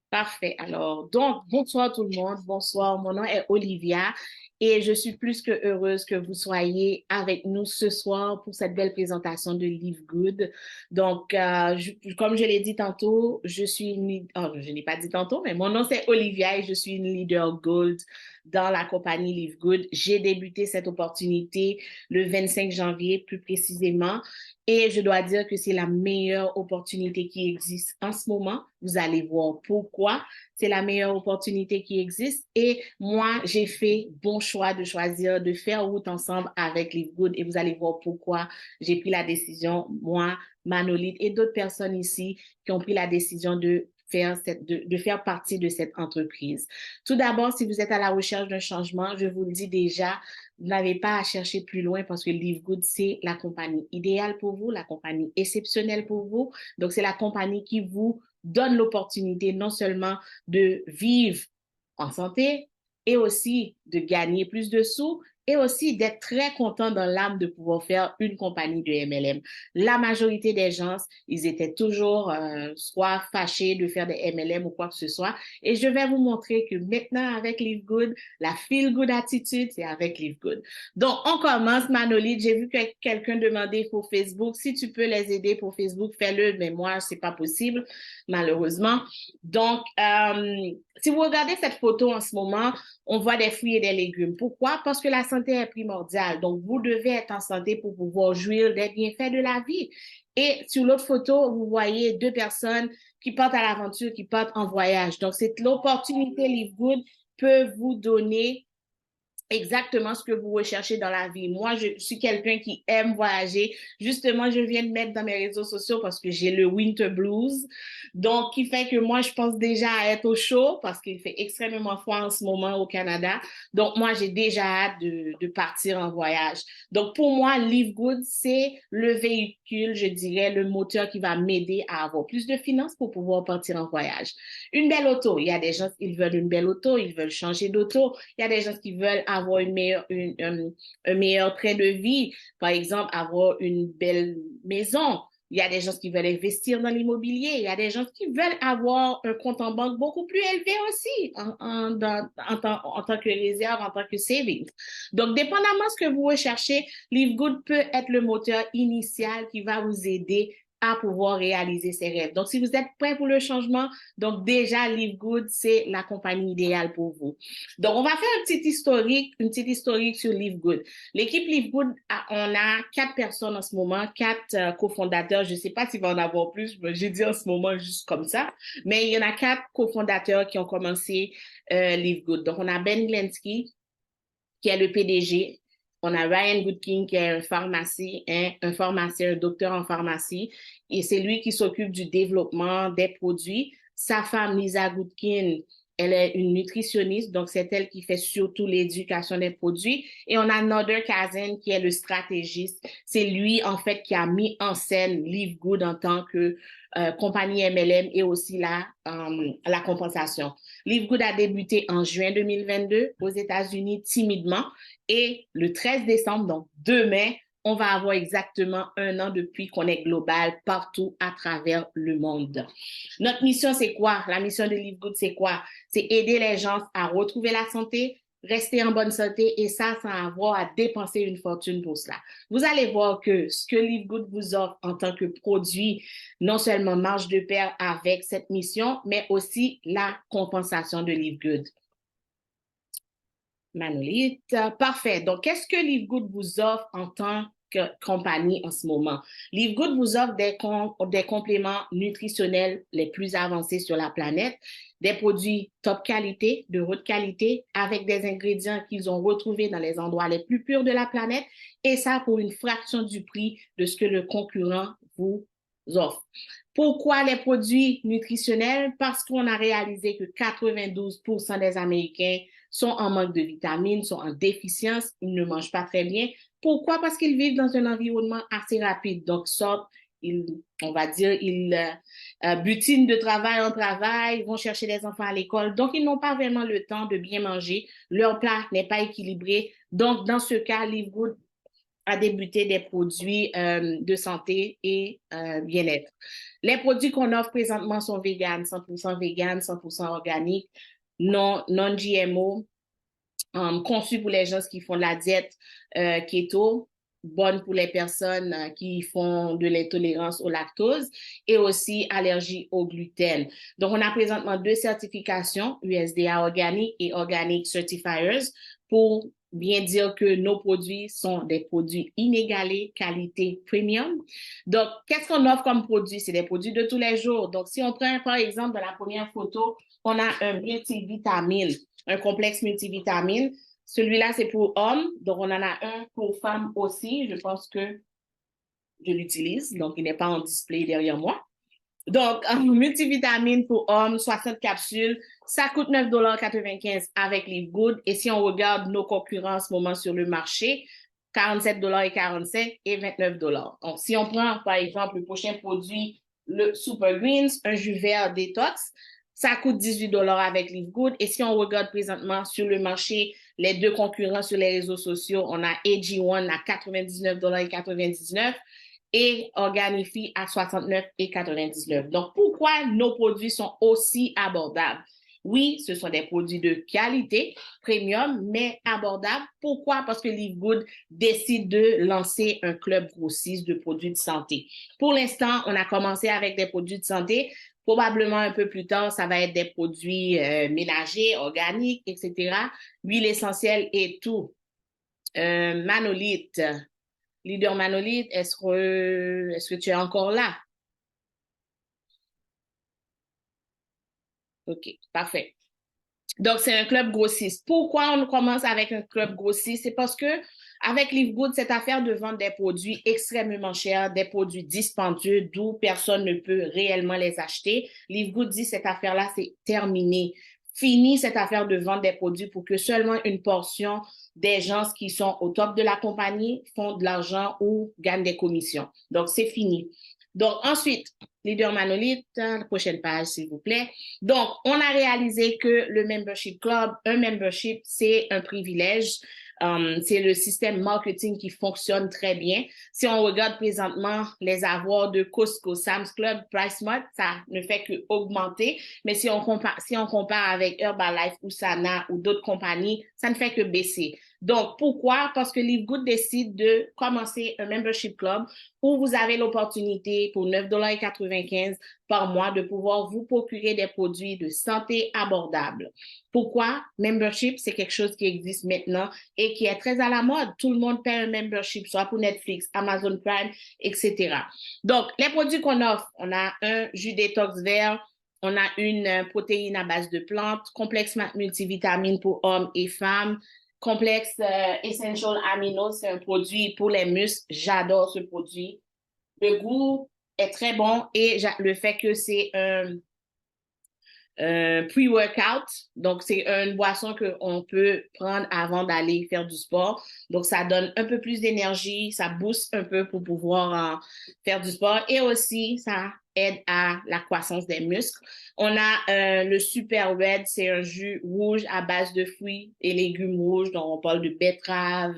Parfait. Alors, donc, bonsoir tout le monde. Bonsoir. Mon nom est Olivia et je suis plus que heureuse que vous soyez avec nous ce soir pour cette belle présentation de Live Good. Donc, comme je l'ai dit tantôt, je n'ai pas dit tantôt, mais mon nom c'est Olivia et je suis une leader Gold dans la compagnie Live Good. J'ai débuté cette opportunité le 25 janvier, plus précisément. Et je dois dire que c'est la meilleure opportunité qui existe en ce moment. Vous allez voir pourquoi c'est la meilleure opportunité qui existe. Et moi, j'ai fait bon choix de choisir de faire route ensemble avec Live Good. Et vous allez voir pourquoi j'ai pris la décision, moi, Manolite et d'autres personnes ici qui ont pris la décision de faire partie de cette entreprise. Tout d'abord, si vous êtes à la recherche d'un changement, je vous le dis déjà, vous n'avez pas à chercher plus loin parce que Live Good, c'est la compagnie idéale pour vous, la compagnie exceptionnelle pour vous. Donc, c'est la compagnie qui vous donne l'opportunité non seulement de vivre en santé et aussi de gagner plus de sous et aussi d'être très content dans l'âme de pouvoir faire une compagnie de MLM. La majorité des gens, ils étaient toujours soit fâchés de faire des MLM ou quoi que ce soit. Et je vais vous montrer que maintenant, avec Live Good, la feel good attitude, c'est avec Live Good. Donc, on commence, Manolite. J'ai vu que quelqu'un demandait pour Facebook. Si tu peux les aider pour Facebook, fais-le. Mais moi, c'est pas possible, malheureusement. Donc, si vous regardez cette photo en ce moment, on voit des fruits et des légumes. Pourquoi? Parce que la santé est primordiale. Donc, vous devez être en santé pour pouvoir jouir des bienfaits de la vie. Et sur l'autre photo, vous voyez deux personnes qui partent à l'aventure, qui partent en voyage. Donc, c'est l'opportunité Live Good peut vous donner exactement ce que vous recherchez dans la vie. Moi, je suis quelqu'un qui aime voyager. Justement, je viens de mettre dans mes réseaux sociaux parce que j'ai le winter blues. Donc, qui fait que moi, je pense déjà à être au chaud parce qu'il fait extrêmement froid en ce moment au Canada. Donc, moi, j'ai déjà hâte de partir en voyage. Donc, pour moi, Live Good, c'est le véhicule, je dirais, le moteur qui va m'aider à avoir plus de finances pour pouvoir partir en voyage. Une belle auto. Il y a des gens, ils veulent une belle auto, ils veulent changer d'auto. Il y a des gens qui veulent avoir un meilleur train de vie. Par exemple, avoir une belle maison. Il y a des gens qui veulent investir dans l'immobilier. Il y a des gens qui veulent avoir un compte en banque beaucoup plus élevé aussi en tant que réserve, en tant que savings. Donc, dépendamment de ce que vous recherchez, Live Good peut être le moteur initial qui va vous aider à pouvoir réaliser ses rêves. Donc, si vous êtes prêt pour le changement, donc déjà, Live Good, c'est la compagnie idéale pour vous. Donc, on va faire une petite historique sur Live Good. L'équipe Live Good, on a 4 personnes en ce moment, 4 cofondateurs. Je ne sais pas s'il va en avoir plus, mais j'ai dit en ce moment juste comme ça. Mais il y en a 4 cofondateurs qui ont commencé Live Good. Donc, on a Ben Glensky, qui est le PDG. On a Ryan Goodkin, qui est un pharmacien, un docteur en pharmacie, et c'est lui qui s'occupe du développement des produits. Sa femme, Lisa Goodkin, elle est une nutritionniste, donc c'est elle qui fait surtout l'éducation des produits. Et on a Nader Kazan, qui est le stratégiste. C'est lui, en fait, qui a mis en scène Live Good en tant que compagnie MLM et aussi la compensation. Live Good a débuté en juin 2022 aux États-Unis timidement et le 13 décembre, donc demain, on va avoir exactement 1 an depuis qu'on est global partout à travers le monde. Notre mission, c'est quoi? La mission de Live Good, c'est quoi? C'est aider les gens à retrouver la santé, rester en bonne santé et ça sans avoir à dépenser une fortune pour cela. Vous allez voir que ce que Live Good vous offre en tant que produit, non seulement marche de pair avec cette mission, mais aussi la compensation de Live Good. Manolite, parfait. Donc, qu'est-ce que Live Good vous offre en tant que compagnie en ce moment? Live Good vous offre des compléments nutritionnels les plus avancés sur la planète, des produits top qualité, de haute qualité, avec des ingrédients qu'ils ont retrouvés dans les endroits les plus purs de la planète, et ça pour une fraction du prix de ce que le concurrent vous offre. Pourquoi les produits nutritionnels? Parce qu'on a réalisé que 92% des Américains sont en manque de vitamines, sont en déficience, ils ne mangent pas très bien. Pourquoi? Parce qu'ils vivent dans un environnement assez rapide. Donc, on va dire, ils butinent de travail en travail, vont chercher les enfants à l'école. Donc, ils n'ont pas vraiment le temps de bien manger. Leur plat n'est pas équilibré. Donc, dans ce cas, Live Good à débuter des produits de santé et bien-être. Les produits qu'on offre présentement sont véganes, 100% véganes, 100% organiques, non-GMO, conçus pour les gens qui font de la diète keto, bonne pour les personnes qui font de l'intolérance au lactose et aussi allergie au gluten. Donc, on a présentement 2 certifications, USDA Organic et Organic Certifiers, pour bien dire que nos produits sont des produits inégalés, qualité premium. Donc, qu'est-ce qu'on offre comme produit? C'est des produits de tous les jours. Donc, si on prend par exemple dans la première photo, on a un multivitamine, un complexe multivitamine. Celui-là, c'est pour hommes, donc on en a un pour femmes aussi. Je pense que je l'utilise, donc il n'est pas en display derrière moi. Donc, un multivitamine pour hommes, 60 capsules, ça coûte 9,95 $ avec Livegood. Et si on regarde nos concurrents en ce moment sur le marché, 47,45 $ et 29 $. Donc, si on prend, par exemple, le prochain produit, le Super Greens, un jus vert détox, ça coûte 18 $ avec Livegood. Et si on regarde présentement sur le marché, les 2 concurrents sur les réseaux sociaux, on a AG1 à 99,99 $ et Organifi à 69,99 $. Donc, pourquoi nos produits sont aussi abordables? Oui, ce sont des produits de qualité, premium, mais abordables. Pourquoi? Parce que Livegood décide de lancer un club grossiste de produits de santé. Pour l'instant, on a commencé avec des produits de santé. Probablement un peu plus tard, ça va être des produits ménagers, organiques, etc. Huile essentielle et tout. Manolite. Leader Manolite, est-ce que tu es encore là? OK, parfait. Donc, c'est un club grossiste. Pourquoi on commence avec un club grossiste? C'est parce que avec Livegood, cette affaire de vendre des produits extrêmement chers, des produits dispendieux, d'où personne ne peut réellement les acheter, Livegood dit cette affaire-là, c'est terminé. Fini cette affaire de vendre des produits pour que seulement une portion des gens qui sont au top de la compagnie font de l'argent ou gagnent des commissions. Donc, c'est fini. Donc, ensuite, Leader Manolite, la prochaine page, s'il vous plaît. Donc, on a réalisé que le membership club, un membership, c'est un privilège. C'est le système marketing qui fonctionne très bien. Si on regarde présentement les avoirs de Costco, Sam's Club, PriceSmart, ça ne fait que augmenter. Mais si on compare avec Herbalife ou Sana ou d'autres compagnies, ça ne fait que baisser. Donc, pourquoi? Parce que Livegood décide de commencer un membership club où vous avez l'opportunité pour 9,95 $ par mois de pouvoir vous procurer des produits de santé abordables. Pourquoi? Membership, c'est quelque chose qui existe maintenant et qui est très à la mode. Tout le monde paie un membership, soit pour Netflix, Amazon Prime, etc. Donc, les produits qu'on offre, on a un jus détox vert, on a une protéine à base de plantes, complexe multivitamine pour hommes et femmes, complexe Essential Amino, c'est un produit pour les muscles. J'adore ce produit. Le goût est très bon et le fait que c'est un pre-workout. Donc, c'est une boisson qu'on peut prendre avant d'aller faire du sport. Donc, ça donne un peu plus d'énergie, ça booste un peu pour pouvoir faire du sport et aussi, ça aide à la croissance des muscles. On a le Super Red, c'est un jus rouge à base de fruits et légumes rouges. Donc, on parle de betterave,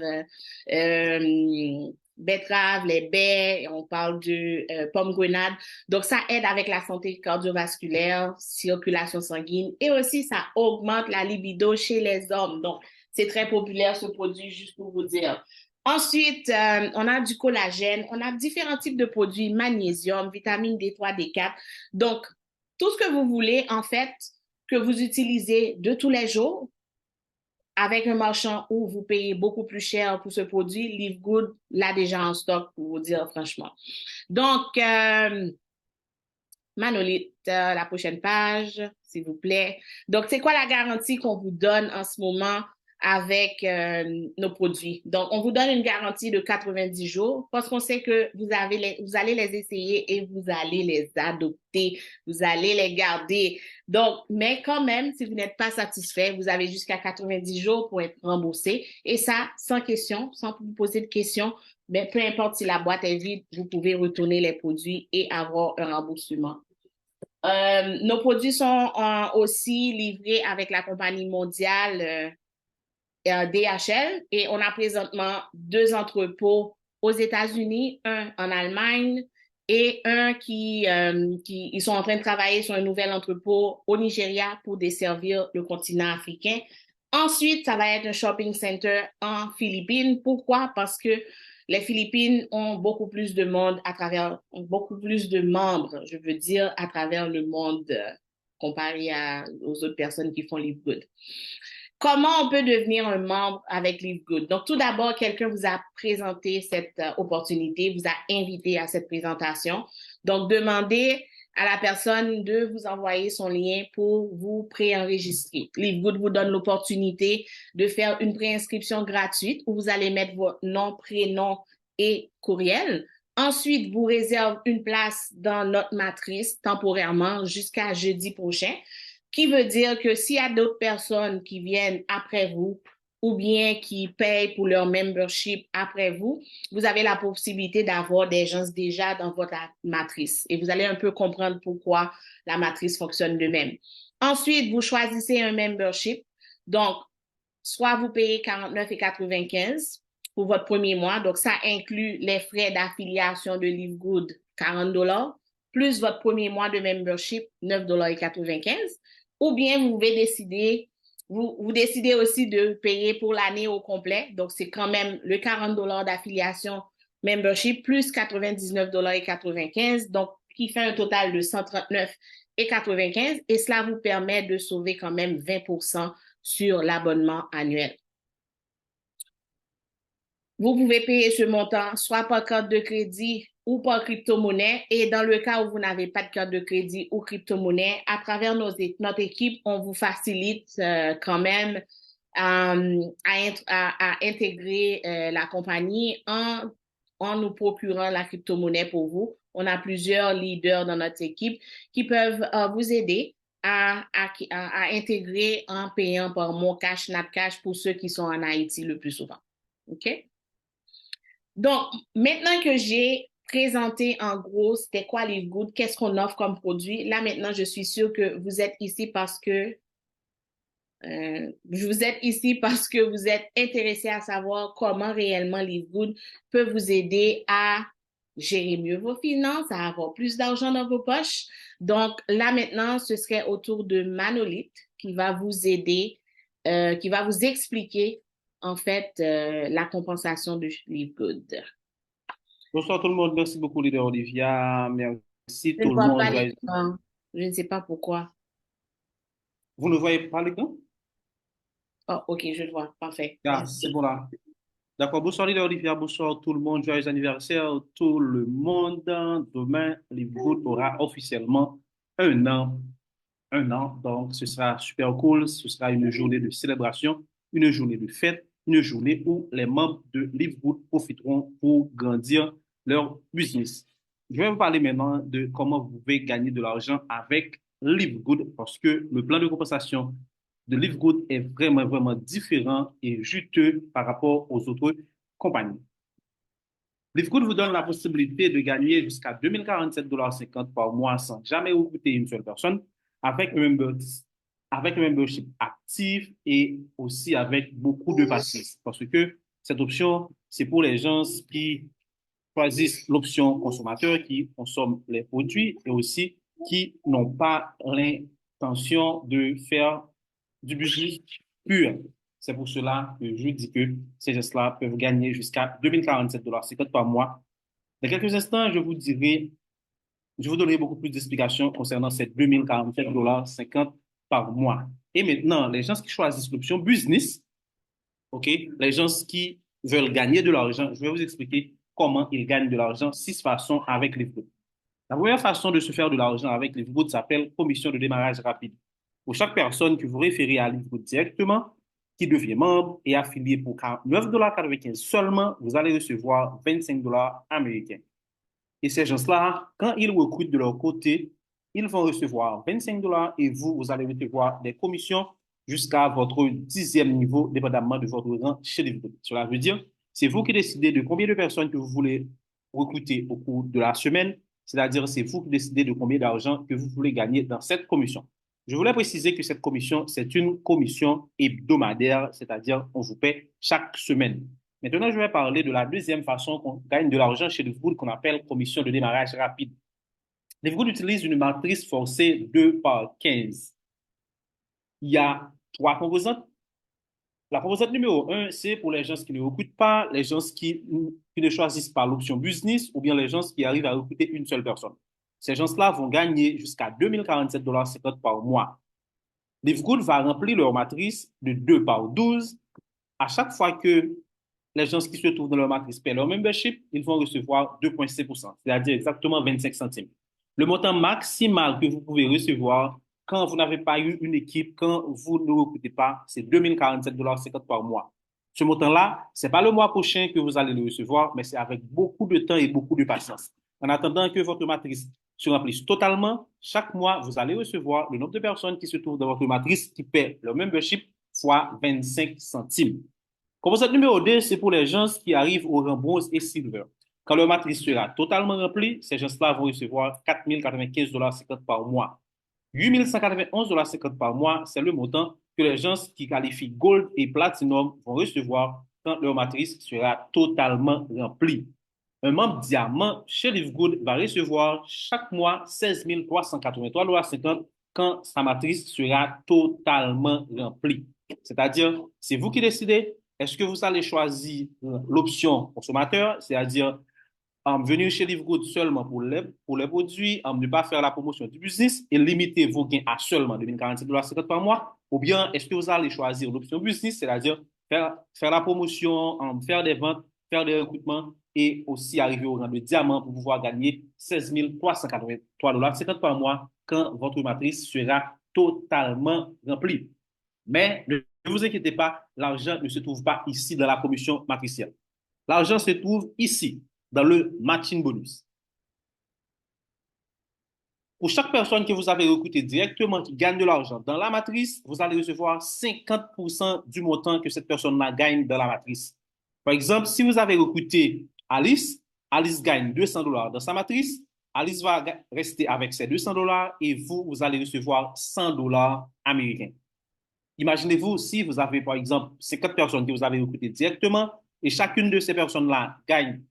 les baies, on parle de pommes-grenades. Donc, ça aide avec la santé cardiovasculaire, circulation sanguine et aussi ça augmente la libido chez les hommes. Donc, c'est très populaire ce produit, juste pour vous dire. Ensuite, on a du collagène, on a différents types de produits, magnésium, vitamine D3, D4. Donc, tout ce que vous voulez, en fait, que vous utilisez de tous les jours, avec un marchand où vous payez beaucoup plus cher pour ce produit, Livegood l'a déjà en stock, pour vous dire franchement. Donc, Manolite, la prochaine page, s'il vous plaît. Donc, c'est quoi la garantie qu'on vous donne en ce moment avec nos produits? Donc, on vous donne une garantie de 90 jours parce qu'on sait que vous allez les essayer et vous allez les adopter, vous allez les garder. Donc, mais quand même, si vous n'êtes pas satisfait, vous avez jusqu'à 90 jours pour être remboursé. Et ça, sans question, sans vous poser de questions, mais peu importe si la boîte est vide, vous pouvez retourner les produits et avoir un remboursement. Nos produits sont aussi livrés avec la compagnie mondiale DHL et on a présentement 2 entrepôts aux États-Unis, un en Allemagne et un ils sont en train de travailler sur un nouvel entrepôt au Nigeria pour desservir le continent africain. Ensuite, ça va être un shopping center en Philippines. Pourquoi? Parce que les Philippines ont beaucoup plus de monde ont beaucoup plus de membres, je veux dire, à travers le monde comparé aux autres personnes qui font Livegood. Comment on peut devenir un membre avec Livegood? Donc, tout d'abord, quelqu'un vous a présenté cette opportunité, vous a invité à cette présentation. Donc, demandez à la personne de vous envoyer son lien pour vous préenregistrer. Livegood vous donne l'opportunité de faire une préinscription gratuite où vous allez mettre votre nom, prénom et courriel. Ensuite, vous réserve une place dans notre matrice temporairement jusqu'à jeudi prochain, qui veut dire que s'il y a d'autres personnes qui viennent après vous ou bien qui payent pour leur membership après vous, vous avez la possibilité d'avoir des gens déjà dans votre matrice. Et vous allez un peu comprendre pourquoi la matrice fonctionne de même. Ensuite, vous choisissez un membership. Donc, soit vous payez 49,95 pour votre premier mois. Donc, ça inclut les frais d'affiliation de Livegood, $40, plus votre premier mois de membership, $9,95. Ou bien vous pouvez décider, vous décidez aussi de payer pour l'année au complet. Donc, c'est quand même le $40 d'affiliation membership plus $99,95. Donc, qui fait un total de 139,95. Et cela vous permet de sauver quand même 20% sur l'abonnement annuel. Vous pouvez payer ce montant soit par carte de crédit ou par crypto-monnaie. Et dans le cas où vous n'avez pas de carte de crédit ou crypto-monnaie, à travers notre équipe, on vous facilite quand même à intégrer la compagnie en nous procurant la crypto-monnaie pour vous. On a plusieurs leaders dans notre équipe qui peuvent vous aider à intégrer en payant par Mocash, Napcash pour ceux qui sont en Haïti le plus souvent. OK? Donc, maintenant que j'ai présenté en gros c'était quoi Livegood, qu'est-ce qu'on offre comme produit, là maintenant je suis sûre que vous êtes ici parce que vous êtes intéressé à savoir comment réellement Livegood peut vous aider à gérer mieux vos finances, à avoir plus d'argent dans vos poches. Donc là maintenant, ce serait au tour de Manolith qui va vous aider, qui va vous expliquer en fait la compensation de Livegood. Bonsoir tout le monde, merci beaucoup leader Olivia, merci Je ne tout le vois monde. pas l'écran. Je ne sais pas pourquoi. Vous ne voyez pas l'écran? Oh, ok, je le vois. Parfait. Ah, c'est Merci. bon là. D'accord, bonsoir leader Olivia, bonsoir tout le monde, joyeux anniversaire tout le monde. Demain, Livegood aura officiellement un an, un an, donc ce sera super cool, ce sera une journée de célébration, une journée de fête, une journée où les membres de Livegood profiteront pour grandir leur business. Je vais vous parler maintenant de comment vous pouvez gagner de l'argent avec Livegood parce que le plan de compensation de Livegood est vraiment, vraiment différent et juteux par rapport aux autres compagnies. Livegood vous donne la possibilité de gagner jusqu'à 2047,50 par mois sans jamais recruter une seule personne avec avec un membership actif et aussi avec beaucoup de patience. Parce que cette option, c'est pour les gens qui choisissent l'option consommateur, qui consomment les produits et aussi qui n'ont pas l'intention de faire du business pur. C'est pour cela que je dis que ces gestes-là peuvent gagner jusqu'à 2047,50 par mois. Dans quelques instants, je vous donnerai beaucoup plus d'explications concernant ces 2047,50 par mois. Et maintenant, les gens qui choisissent l'option business, OK, les gens qui veulent gagner de l'argent, je vais vous expliquer comment ils gagnent de l'argent, 6 façons avec Livegood. La première façon de se faire de l'argent avec Livegood s'appelle commission de démarrage rapide. Pour chaque personne que vous référez à Livegood directement, qui devient membre et affilié pour 49,95 $ seulement, vous allez recevoir 25 $ américains. Et ces gens-là, quand ils recrutent de leur côté, ils vont recevoir 25 $ et vous allez recevoir des commissions jusqu'à votre 10e niveau, dépendamment de votre rang chez Livegood. Cela veut dire, c'est vous qui décidez de combien de personnes que vous voulez recruter au cours de la semaine, c'est-à-dire c'est vous qui décidez de combien d'argent que vous voulez gagner dans cette commission. Je voulais préciser que cette commission, c'est une commission hebdomadaire, c'est-à-dire on vous paie chaque semaine. Maintenant, je vais parler de la deuxième façon qu'on gagne de l'argent chez Livegood qu'on appelle commission de démarrage rapide. Livegood utilise une matrice forcée 2 par 15. Il y a trois composantes. La composante numéro un, c'est pour les gens qui ne recrutent pas, les gens qui ne choisissent pas l'option business ou bien les gens qui arrivent à recruter une seule personne. Ces gens-là vont gagner jusqu'à 2047,50 $ par mois. Livegood va remplir leur matrice de 2 par 12. À chaque fois que les gens qui se trouvent dans leur matrice paient leur membership, ils vont recevoir 2,5%, c'est-à-dire exactement 25 centimes. Le montant maximal que vous pouvez recevoir quand vous n'avez pas eu une équipe, quand vous ne recrutez pas, c'est 2047,50 $ par mois. Ce montant-là, ce n'est pas le mois prochain que vous allez le recevoir, mais c'est avec beaucoup de temps et beaucoup de patience. En attendant que votre matrice se remplisse totalement, chaque mois, vous allez recevoir le nombre de personnes qui se trouvent dans votre matrice qui paient leur membership fois 25 centimes. Composante numéro 2, c'est pour les gens qui arrivent au rang bronze et silver. Quand leur matrice sera totalement remplie, ces gens-là vont recevoir 4 095,50 $ par mois. 8 191,50 $ par mois, c'est le montant que les gens qui qualifient Gold et Platinum vont recevoir quand leur matrice sera totalement remplie. Un membre diamant chez Livegood va recevoir chaque mois 16 383,50 $ quand sa matrice sera totalement remplie. C'est-à-dire, c'est vous qui décidez, est-ce que vous allez choisir l'option consommateur, c'est-à-dire venir chez Livegood seulement pour les produits, ne pas faire la promotion du business et limiter vos gains à seulement 2047,50 $ par mois, ou bien est-ce que vous allez choisir l'option business, c'est-à-dire faire la promotion, faire des ventes, faire des recrutements et aussi arriver au rang de diamant pour pouvoir gagner 16 383,50 $ par mois quand votre matrice sera totalement remplie. Mais ne vous inquiétez pas, l'argent ne se trouve pas ici dans la commission matricielle. L'argent se trouve ici, dans le matching bonus. Pour chaque personne que vous avez recrutée directement qui gagne de l'argent dans la matrice, vous allez recevoir 50% du montant que cette personne-là gagne dans la matrice. Par exemple, si vous avez recruté Alice, Alice gagne 200 $ dans sa matrice, Alice va rester avec ces 200 $ et vous allez recevoir 100 $ américains. Imaginez-vous si vous avez, par exemple, 50 personnes que vous avez recrutées directement et chacune de ces personnes-là gagne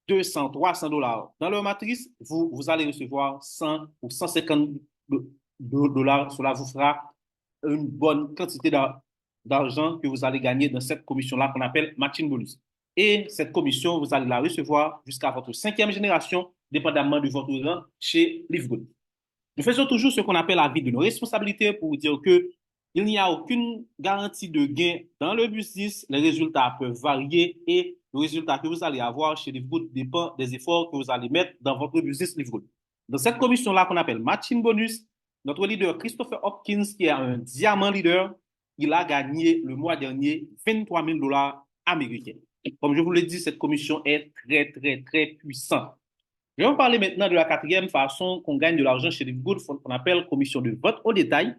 200, 300 $ dans leur matrice, vous allez recevoir 100 ou 150 $. Cela vous fera une bonne quantité d'argent que vous allez gagner dans cette commission-là qu'on appelle matching bonus. Et cette commission, vous allez la recevoir jusqu'à votre 5e génération, dépendamment de votre rang chez Livegood. Nous faisons toujours ce qu'on appelle l'avis de nos responsabilités pour dire que il n'y a aucune garantie de gain dans le business. Les résultats peuvent varier et le résultat que vous allez avoir chez Livegood dépend des efforts que vous allez mettre dans votre business Livegood. Dans cette commission-là qu'on appelle matching bonus, notre leader Christopher Hopkins, qui est un diamant leader, il a gagné le mois dernier 23 000 $ américains. Comme je vous l'ai dit, cette commission est très, très, très puissante. Je vais vous parler maintenant de la quatrième façon qu'on gagne de l'argent chez Livegood, qu'on appelle commission de vente au détail.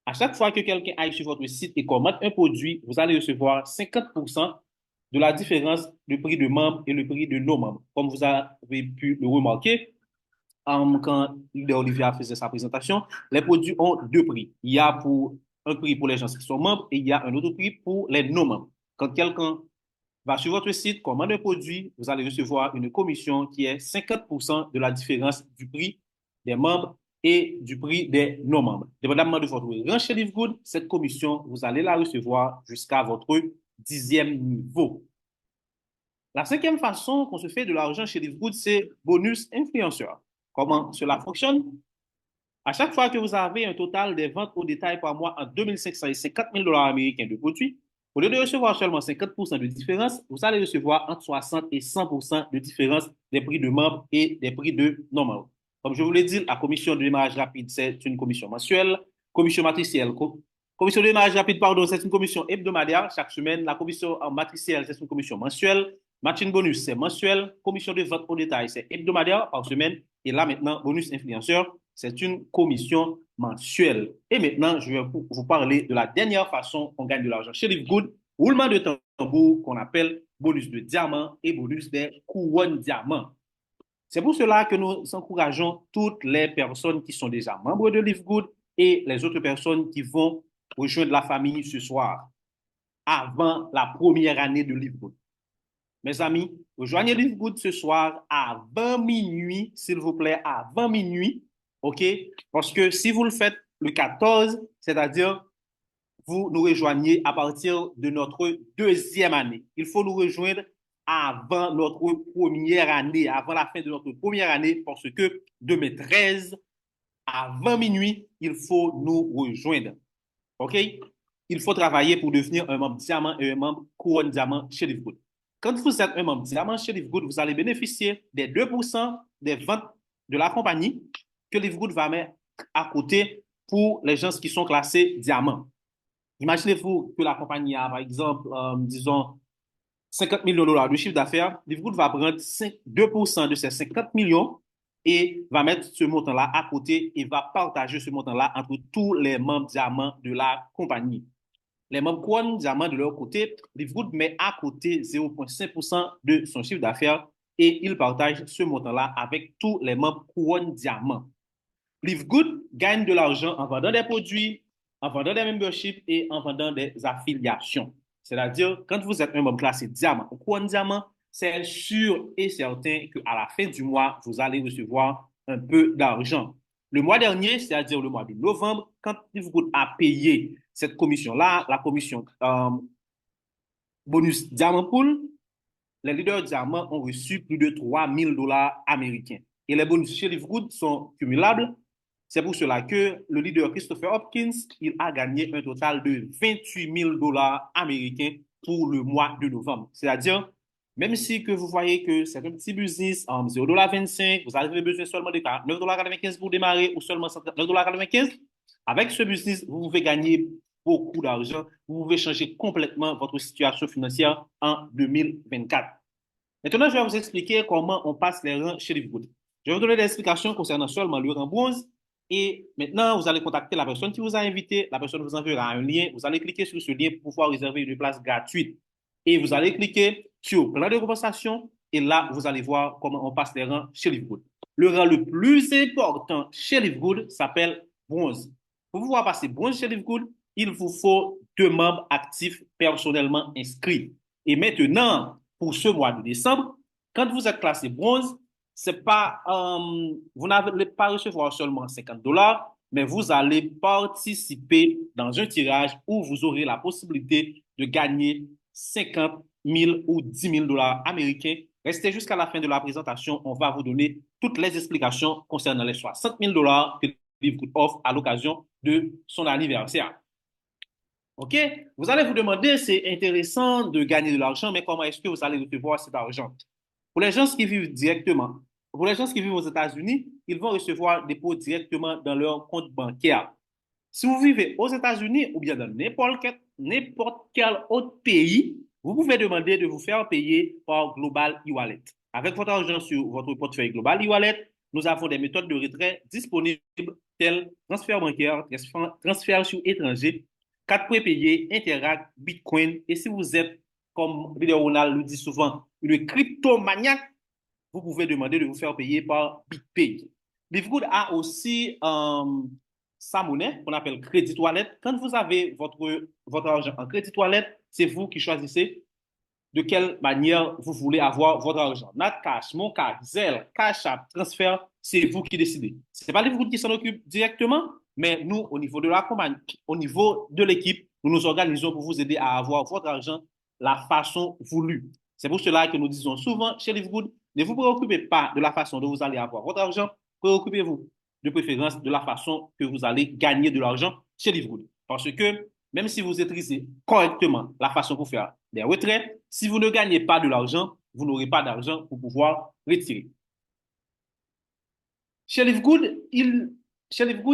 À chaque fois que quelqu'un aille sur votre site et commande un produit, vous allez recevoir 50% de la différence du prix de membres et le prix de nos membres. Comme vous avez pu le remarquer, quand Olivia faisait sa présentation, les produits ont deux prix. Il y a un prix pour les gens qui sont membres et il y a un autre prix pour les non-membres. Quand quelqu'un va sur votre site, commande un produit, vous allez recevoir une commission qui est 50% de la différence du prix des membres et du prix des non-membres. Dépendamment de votre rang chez Livegood, cette commission, vous allez la recevoir jusqu'à votre 10e niveau. La cinquième façon qu'on se fait de l'argent chez Livegood, c'est bonus influenceur. Comment cela fonctionne? À chaque fois que vous avez un total des ventes au détail par mois en 2500 et 50 000 $ américains de produits, au lieu de recevoir seulement 50% de différence, vous allez recevoir entre 60 et 100% de différence des prix de membres et des prix de non-membres. Comme je vous l'ai dit, la commission de démarrage rapide, c'est une commission mensuelle. Commission matricielle, commission de démarrage rapide, pardon, c'est une commission hebdomadaire chaque semaine. La commission matricielle, c'est une commission mensuelle. Matching bonus, c'est mensuel. Commission de vente au détail, c'est hebdomadaire par semaine. Et là, maintenant, bonus influenceur, c'est une commission mensuelle. Et maintenant, je vais vous parler de la dernière façon qu'on gagne de l'argent chez Livegood, roulement de tambour qu'on appelle bonus de diamant et bonus des couronnes diamants. C'est pour cela que nous encourageons toutes les personnes qui sont déjà membres de Livegood et les autres personnes qui vont rejoindre la famille ce soir, avant la première année de Livegood. Mes amis, rejoignez Live Good ce soir à 20 minuit, s'il vous plaît, à 20 minuit, OK? Parce que si vous le faites le 14, c'est-à-dire vous nous rejoignez à partir de notre deuxième année. Il faut nous rejoindre avant notre première année, avant la fin de notre première année, parce que demain 13 à 20 minuit, il faut nous rejoindre. OK? Il faut travailler pour devenir un membre diamant et un membre couronne diamant chez Livegood. Quand vous êtes un membre diamant chez Livegood, vous allez bénéficier des 2% des ventes de la compagnie que Livegood va mettre à côté pour les gens qui sont classés diamant. Imaginez-vous que la compagnie a, par exemple, disons, 50 millions de dollars de chiffre d'affaires. Livegood va prendre 2% de ces 50 millions et va mettre ce montant-là à côté et va partager ce montant-là entre tous les membres diamants de la compagnie. Les membres couronne diamant de leur côté, Livegood met à côté 0,5% de son chiffre d'affaires et il partage ce montant-là avec tous les membres couronne diamant. Livegood gagne de l'argent en vendant des produits, en vendant des memberships et en vendant des affiliations. C'est-à-dire, quand vous êtes un membre classé diamant ou couronne diamant, c'est sûr et certain qu'à la fin du mois, vous allez recevoir un peu d'argent. Le mois dernier, c'est-à-dire le mois de novembre, quand Livegood a payé cette commission-là, la commission bonus Diamond Pool, les leaders diamants ont reçu plus de 3 000 dollars américains. Et les bonus chez Livegood sont cumulables. C'est pour cela que le leader Christopher Hopkins, il a gagné un total de 28 000 dollars américains pour le mois de novembre. C'est-à-dire, même si que vous voyez que c'est un petit business en 0,25 $, vous avez besoin seulement de 49,95 $ pour démarrer ou seulement 59,95 $, avec ce business, vous pouvez gagner beaucoup d'argent. Vous pouvez changer complètement votre situation financière en 2024. Maintenant, je vais vous expliquer comment on passe les rangs chez Livegood. Je vais vous donner des explications concernant seulement le rang bronze. Et maintenant, vous allez contacter la personne qui vous a invité. La personne vous enverra un lien. Vous allez cliquer sur ce lien pour pouvoir réserver une place gratuite. Et vous allez cliquer sur plan de compensation. Et là, vous allez voir comment on passe les rangs chez Livegood. Le rang le plus important chez Livegood s'appelle bronze. Pour pouvoir passer bronze chez Livegood, il vous faut 2 membres actifs personnellement inscrits. Et maintenant, pour ce mois de décembre, quand vous êtes classé bronze, c'est pas, vous n'allez pas recevoir seulement 50 dollars, mais vous allez participer dans un tirage où vous aurez la possibilité de gagner 50 000 ou 10 000 dollars américains. Restez jusqu'à la fin de la présentation, on va vous donner toutes les explications concernant les 60 000 dollars que Livegood offre à l'occasion de son anniversaire. OK? Vous allez vous demander, c'est intéressant de gagner de l'argent, mais comment est-ce que vous allez recevoir cet argent? Pour les gens qui vivent directement, pour les gens qui vivent aux États-Unis, ils vont recevoir des dépôts directement dans leur compte bancaire. Si vous vivez aux États-Unis ou bien dans n'importe quel autre pays, vous pouvez demander de vous faire payer par Global e-Wallet. Avec votre argent sur votre portefeuille Global e-Wallet, nous avons des méthodes de retrait disponibles telles transfert bancaire, transfert sur étranger, carte prépayée, Interact, Bitcoin. Et si vous êtes, comme Vidéo Ronald le dit souvent, une cryptomaniaque, vous pouvez demander de vous faire payer par BitPay. Livegood a aussi sa monnaie qu'on appelle Credit Wallet. Quand vous avez votre argent en Credit Wallet, c'est vous qui choisissez de quelle manière vous voulez avoir votre argent. Natcash, Moncash, Zelle, Cash App, transfert, c'est vous qui décidez. Ce n'est pas Livegood qui s'en occupe directement, mais nous, au niveau de la compagnie, au niveau de l'équipe, nous nous organisons pour vous aider à avoir votre argent la façon voulue. C'est pour cela que nous disons souvent chez Livegood, ne vous préoccupez pas de la façon dont vous allez avoir votre argent, préoccupez-vous de préférence de la façon que vous allez gagner de l'argent chez Livegood. Parce que même si vous utilisez correctement la façon pour faire des retraits, si vous ne gagnez pas de l'argent, vous n'aurez pas d'argent pour pouvoir retirer. Chez Livegood,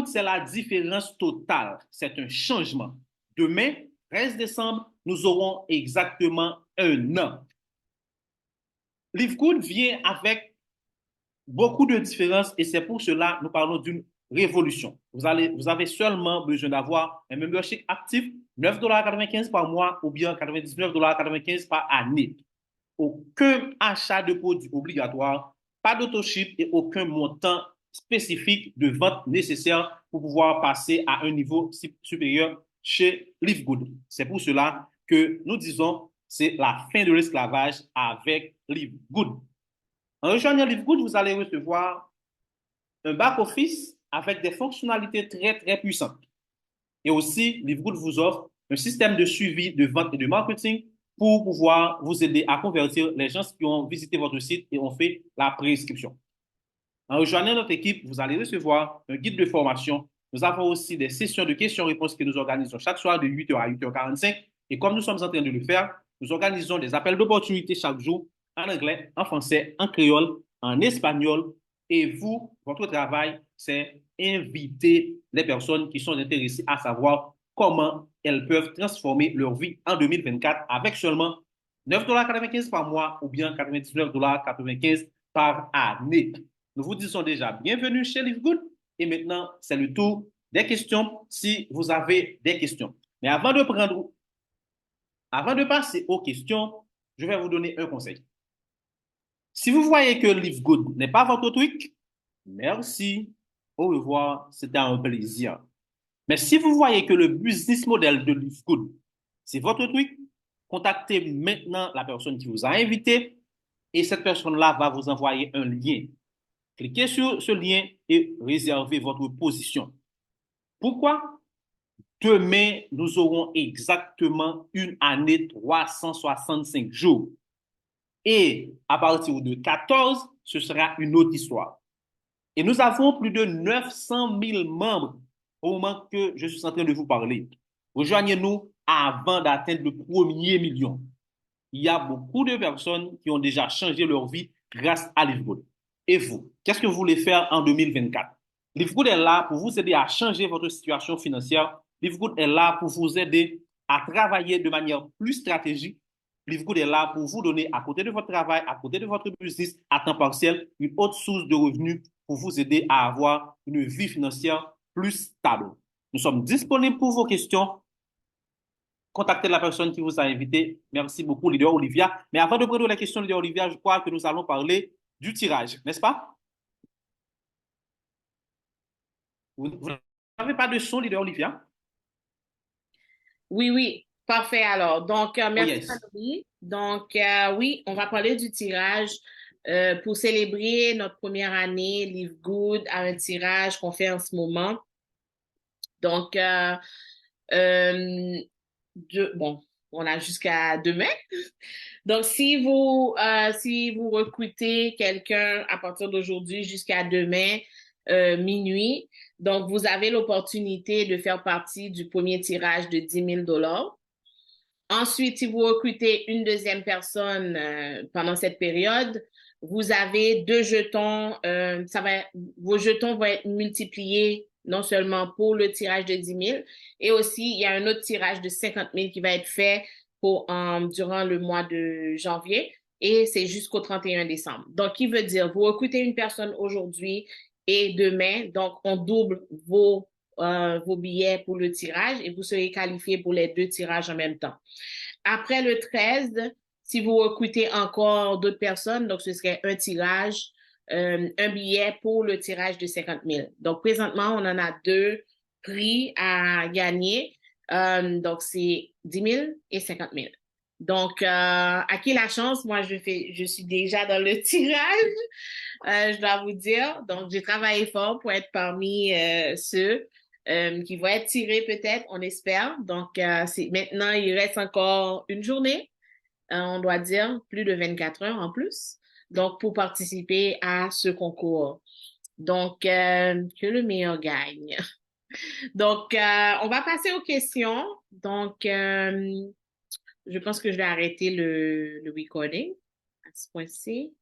c'est la différence totale. C'est un changement. Demain, 13 décembre, nous aurons exactement un an. Livegood vient avec beaucoup de différences et c'est pour cela que nous parlons d'une révolution. Vous avez seulement besoin d'avoir un membership actif, 9,95 $ par mois ou bien 99,95 $ par année. Aucun achat de produits obligatoire, pas d'autoship et aucun montant spécifique de vente nécessaire pour pouvoir passer à un niveau supérieur chez Livegood. C'est pour cela que nous disons c'est la fin de l'esclavage avec Live Good. En rejoignant Live Good, vous allez recevoir un back-office avec des fonctionnalités très, très puissantes. Et aussi, LiveGood vous offre un système de suivi de vente et de marketing pour pouvoir vous aider à convertir les gens qui ont visité votre site et ont fait la prescription. En rejoignant notre équipe, vous allez recevoir un guide de formation. Nous avons aussi des sessions de questions-réponses que nous organisons chaque soir de 8h à 8h45. Et comme nous sommes en train de le faire, nous organisons des appels d'opportunités chaque jour en anglais, en français, en créole, en espagnol. Et vous, votre travail, c'est inviter les personnes qui sont intéressées à savoir comment elles peuvent transformer leur vie en 2024 avec seulement 9,95 $ par mois ou bien 99,95 $ par année. Nous vous disons déjà bienvenue chez LiveGood et maintenant c'est le tour des questions si vous avez des questions. Mais avant de passer aux questions, je vais vous donner un conseil. Si vous voyez que LiveGood n'est pas votre truc, merci, au revoir, c'était un plaisir. Mais si vous voyez que le business model de LiveGood, c'est votre truc, contactez maintenant la personne qui vous a invité et cette personne-là va vous envoyer un lien. Cliquez sur ce lien et réservez votre position. Pourquoi? Demain, nous aurons exactement une année 365 jours. Et à partir de 14, ce sera une autre histoire. Et nous avons plus de 900 000 membres au moment que je suis en train de vous parler. Rejoignez-nous avant d'atteindre le premier million. Il y a beaucoup de personnes qui ont déjà changé leur vie grâce à LiveGood. Et vous, qu'est-ce que vous voulez faire en 2024? LiveGood est là pour vous aider à changer votre situation financière. LiveGood est là pour vous aider à travailler de manière plus stratégique. LiveGood est là pour vous donner, à côté de votre travail, à côté de votre business, à temps partiel, une autre source de revenus pour vous aider à avoir une vie financière plus stable. Nous sommes disponibles pour vos questions. Contactez la personne qui vous a invité. Merci beaucoup, leader Olivia. Mais avant de prendre la question, leader Olivia, je crois que nous allons parler du tirage, n'est-ce pas? Vous n'avez pas de son, leader Olivia? Oui, oui, parfait alors. Donc, Oh merci yes. Valérie. Donc, oui, on va parler du tirage pour célébrer notre première année Live Good à un tirage qu'on fait en ce moment. Donc, euh, bon, on a jusqu'à demain. Donc, si vous recrutez quelqu'un à partir d'aujourd'hui jusqu'à demain, minuit, donc vous avez l'opportunité de faire partie du premier tirage de 10 000 $. Ensuite, si vous recrutez une deuxième personne pendant cette période, vous avez deux jetons. Vos jetons vont être multipliés non seulement pour le tirage de 10 000, et aussi il y a un autre tirage de 50 000 qui va être fait durant le mois de janvier, et c'est jusqu'au 31 décembre. Donc, qui veut dire, vous recrutez une personne aujourd'hui et demain, donc on double vos billets pour le tirage et vous serez qualifié pour les deux tirages en même temps. Après le 13, si vous recrutez encore d'autres personnes, donc ce serait un tirage, un billet pour le tirage de 50 000. Donc présentement, on en a deux prix à gagner. Donc c'est 10 000 et 50 000. Donc, à qui la chance? Moi, je suis déjà dans le tirage, je dois vous dire. Donc, j'ai travaillé fort pour être parmi ceux qui vont être tirés peut-être, on espère. Donc, maintenant, il reste encore une journée, on doit dire, plus de 24 heures en plus. Donc, pour participer à ce concours. Donc, que le meilleur gagne. Donc, on va passer aux questions. Donc, je pense que je vais arrêter le recording à ce point-ci.